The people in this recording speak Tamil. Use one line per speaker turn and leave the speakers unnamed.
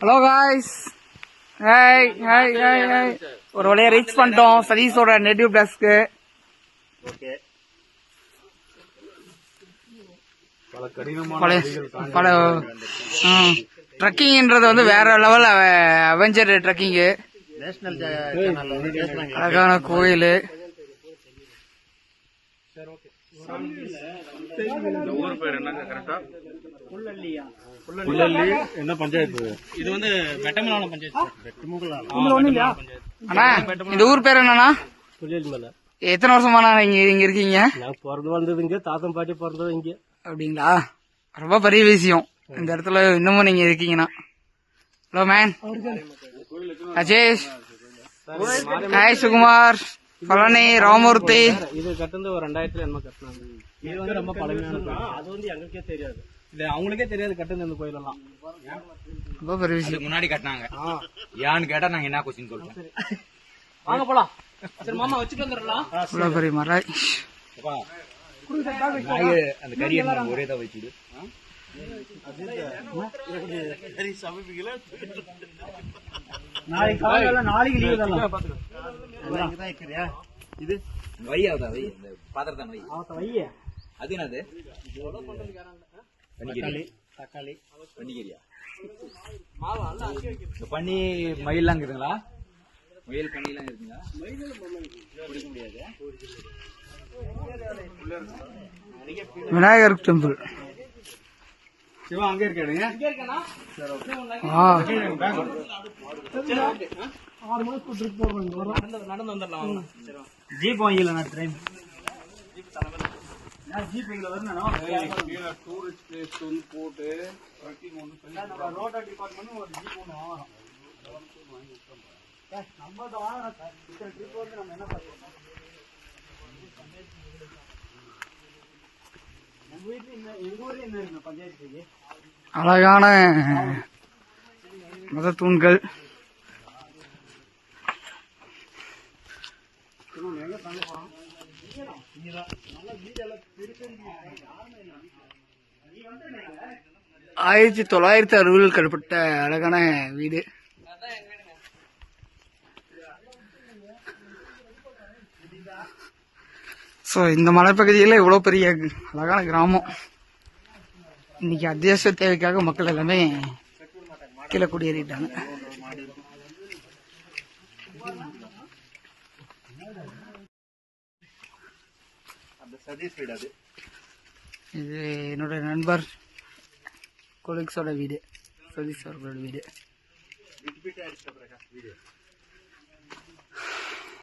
Hello guys, hi hi hi hi. ஒரு வழியா ரீச் பண்ணிட்டோம் சதீஷோட நேட்டிவ் பிளேஸ்க்கு.
ஓகே,
பல ட்ரக்கிங்ன்றது வந்து வேற லெவல் அவெஞ்சர் ட்ரக்கிங்கு. அழகான கோயில்.
என்ன பஞ்சாயத்து இது? வந்து வெட்டமலான பஞ்சாயத்து.
அண்ணா, இந்த ஊர் பேர் என்னன்னா? எத்தனை வருஷமாண்ணா இங்க இருக்கீங்க?
நான் பிறந்து வந்தது இங்க, தாத்தன் பாட்டி பிறந்தது இங்க.
அப்படிங்களா? ரொம்ப பெரிய விஷயம் இந்த இடத்துல இன்னமும் நீங்க இருக்கீங்கன்னா. Hello man, Ajesh, hi Sukumar, Palani, Ramurthy.
இது கட்டுறது ஒரு 2000 என்ன கட்டினாங்க. இது வந்து ரொம்ப பழமையானது. அது வந்து எங்களுக்கே தெரியாது, இல்ல அவங்களுக்கே தெரியாது கட்டுறது இந்த கோயிலெல்லாம்.
ரொம்ப பெரிய விஷயம்.
முன்னாடி கட்டினாங்க. யான்னு கேட்டா நாங்க என்ன கொஸ்டின் சொல்றோம்.
வாங்க போலாம். சரி மாமா வச்சுட்டு வந்துடலாம்.
இவ்வளவு பெரிய மராய்.
அந்த கறி ஒரே தான் வச்சுடு.
நாளைக்கு லீவு தான்.
இது வையாவதா? வை, இந்த பாத்திரத்தான் வை.
வைய
அது என்னது?
தக்காளி
பன்னிக்கறியா? இந்த பன்னி மயிலாம் இருக்குதுங்களா? மயில் பன்னிலாம் இருக்குங்களா? பிடிக்க முடியாது.
விநாயகர் டெம்பிள்.
சிவா அங்க இருக்காடுங்க. நடந்து வந்துடலாம். ஜீப் வாங்கல நான் ட்ரெயின். ஜீப் எங்களை வரணும். டூரிஸ்ட் பிளேஸ் வந்து போட்டு ரோட்டா டிபார்ட்மெண்ட் ஒரு ஜீப் ஒன்று வாங்கணும். நம்ம வாங்குறோம் சார். ட்ரிப் வந்து நம்ம என்ன பண்ணுவோம்? எங்க ஊர்ல என்ன இருக்கு பஞ்சாயத்துக்கு?
அழகான மத தூண்கள். ஆயிரத்தி 1960 கட்டப்பட்ட அழகான வீடு. ஸோ இந்த மலைப்பகுதியில் இவ்வளோ பெரிய அழகான கிராமம். இன்னைக்கு அத்தியாவசிய தேவைக்காக மக்கள் எல்லாமே கீழே குடியேறிட்டாங்க. இது என்னோட நண்பர் கொலீக்ஸோட வீடு, சதீஷ் அவர்களோட வீடு.